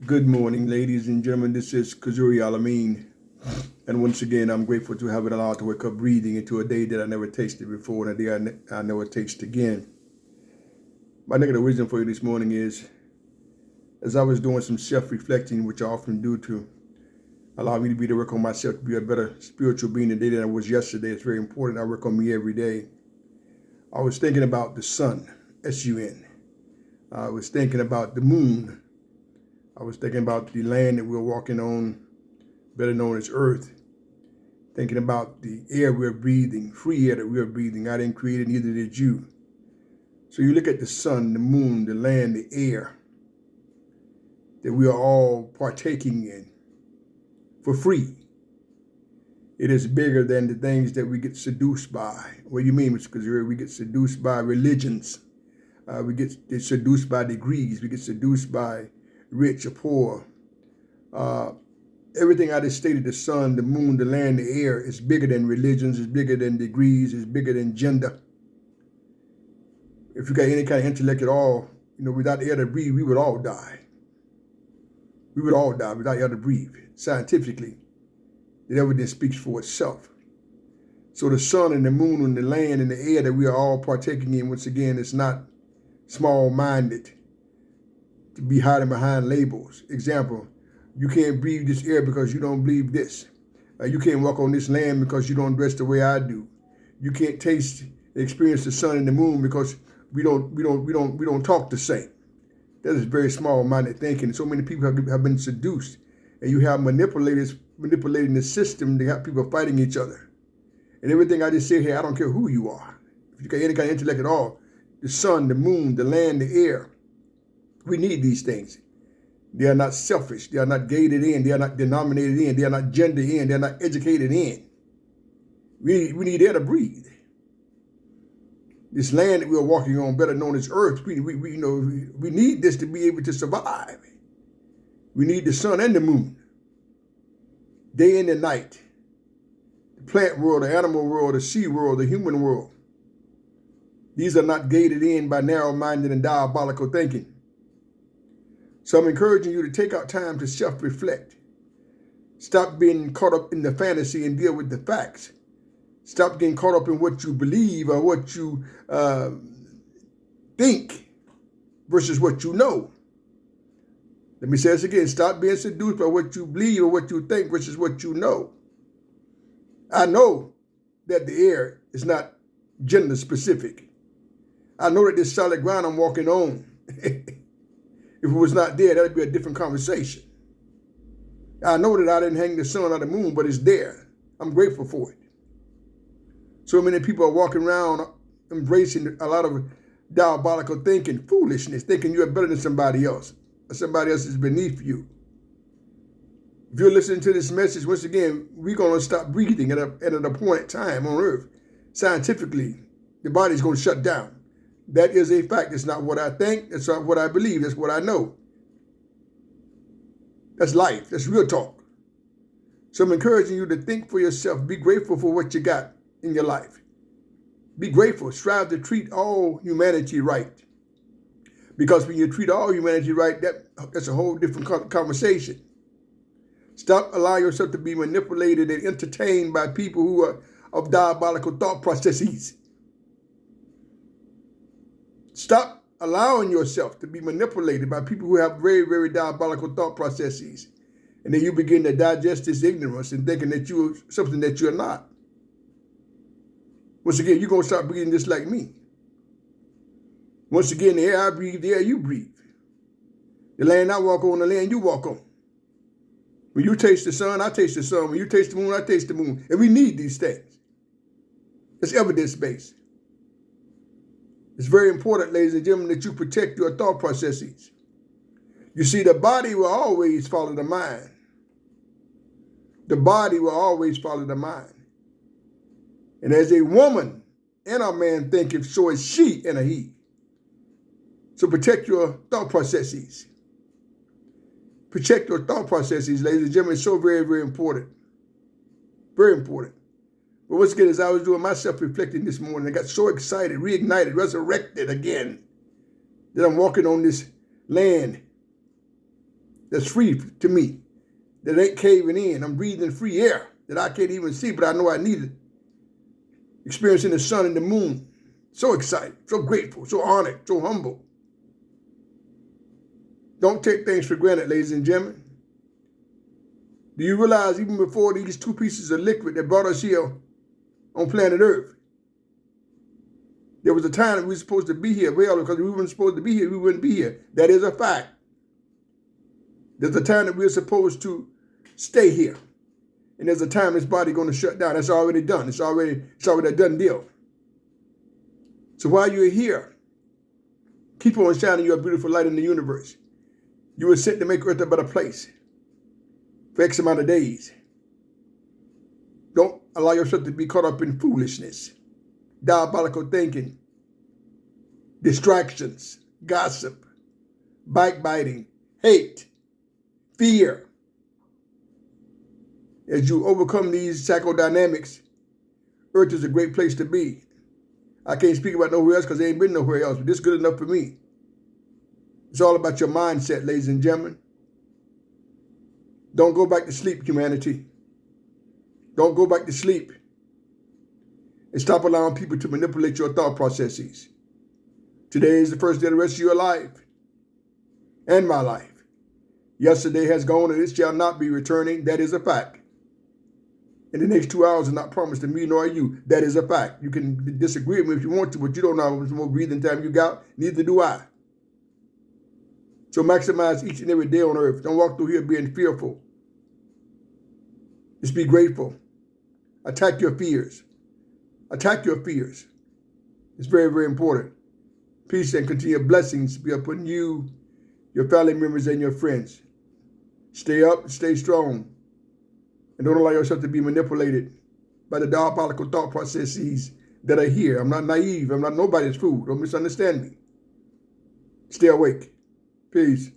Good morning, ladies and gentlemen. This is Kazuri Alameen. And once again, I'm grateful to have it allowed to wake up breathing into a day that I never tasted before and a day I never taste again. My negative wisdom for you this morning is, as I was doing some self-reflecting, which I often do to allow me to be to work on myself to be a better spiritual being today than I was yesterday. It's very important. I work on me every day. I was thinking about the sun, S-U-N. I was thinking about the moon. I was thinking about the land that we're walking on, better known as Earth. Thinking about the air we're breathing, free air that we're breathing. I didn't create it, neither did you. So you look at the sun, the moon, the land, the air that we are all partaking in for free. It is bigger than the things that we get seduced by. What do you mean, Mr. Kazuri? We get seduced by religions. We get seduced by degrees. We get seduced by rich or poor. Everything I just stated, the sun, the moon, the land, the air, is bigger than religions, is bigger than degrees, is bigger than gender. If you got any kind of intellect at all, without air to breathe, we would all die. We would all die without air to breathe. Scientifically, the evidence speaks for itself. So the sun and the moon and the land and the air that we are all partaking in, once again, it's not small-minded to be hiding behind labels. Example, you can't breathe this air because you don't believe this. You can't walk on this land because you don't dress the way I do. You can't taste and experience the sun and the moon because we don't talk the same. That is very small-minded thinking. So many people have been seduced, and you have manipulators manipulating the system. They have people fighting each other. And everything I just said here, I don't care who you are. If you got any kind of intellect at all, the sun, the moon, the land, the air, we need these things. They are not selfish. They are not gated in. They are not denominated in. They are not gendered in. They are not educated in. We need air to breathe. This land that we are walking on, better known as Earth, we need this to be able to survive. We need the sun and the moon, day and the night, the plant world, the animal world, the sea world, the human world. These are not gated in by narrow-minded and diabolical thinking. So I'm encouraging you to take out time to self-reflect. Stop being caught up in the fantasy and deal with the facts. Stop getting caught up in what you believe or what you think versus what you know. Let me say this again. Stop being seduced by what you believe or what you think versus what you know. I know that the air is not gender specific. I know that this solid ground I'm walking on, if it was not there, that would be a different conversation. I know that I didn't hang the sun or the moon, but it's there. I'm grateful for it. So many people are walking around embracing a lot of diabolical thinking, foolishness, thinking you're better than somebody else, or somebody else is beneath you. If you're listening to this message, once again, we're going to stop breathing at an appointed time on Earth. Scientifically, the body's going to shut down. That is a fact. It's not what I think. That's not what I believe. That's what I know. That's life. That's real talk. So I'm encouraging you to think for yourself. Be grateful for what you got in your life. Be grateful. Strive to treat all humanity right. Because when you treat all humanity right, that's a whole different conversation. Stop allowing yourself to be manipulated and entertained by people who are of diabolical thought processes. Stop allowing yourself to be manipulated by people who have very, very diabolical thought processes. And then you begin to digest this ignorance and thinking that you're something that you're not. Once again, you're going to start breathing just like me. Once again, the air I breathe, the air you breathe. The land I walk on, the land you walk on. When you taste the sun, I taste the sun. When you taste the moon, I taste the moon. And we need these things. It's evidence-based. It's very important, ladies and gentlemen, that you protect your thought processes. You see, the body will always follow the mind. The body will always follow the mind. And as a woman and a man thinketh, so is she and a he. So protect your thought processes. Protect your thought processes, ladies and gentlemen. It's so very, very important. Very important. But what's good is I was doing my self-reflecting this morning. I got so excited, reignited, resurrected again that I'm walking on this land that's free to me, that ain't caving in. I'm breathing free air that I can't even see, but I know I need it. Experiencing the sun and the moon. So excited, so grateful, so honored, so humble. Don't take things for granted, ladies and gentlemen. Do you realize even before these two pieces of liquid that brought us here on planet Earth, there was a time that we were supposed to be here. Well, because we weren't supposed to be here, we wouldn't be here. That is a fact. There's a time that we're supposed to stay here. And there's a time this body going to shut down. That's already done. It's already a done deal. So while you're here, keep on shining your beautiful light in the universe. You were sent to make Earth a better place for X amount of days. Don't allow yourself to be caught up in foolishness, diabolical thinking, distractions, gossip, backbiting, hate, fear. As you overcome these psychodynamics, Earth is a great place to be. I can't speak about nowhere else because I ain't been nowhere else, but this is good enough for me. It's all about your mindset, ladies and gentlemen. Don't go back to sleep, humanity. Don't go back to sleep. And stop allowing people to manipulate your thought processes. Today is the first day of the rest of your life and my life. Yesterday has gone and it shall not be returning. That is a fact. And the next 2 hours is not promised to me nor you. That is a fact. You can disagree with me if you want to, but you don't know how much more breathing time you got. Neither do I. So maximize each and every day on earth. Don't walk through here being fearful. Just be grateful. Attack your fears. Attack your fears. It's very, very important. Peace and continued blessings be upon you, your family members, and your friends. Stay up, stay strong. And don't allow yourself to be manipulated by the diabolical thought processes that are here. I'm not naive. I'm not nobody's fool. Don't misunderstand me. Stay awake. Peace.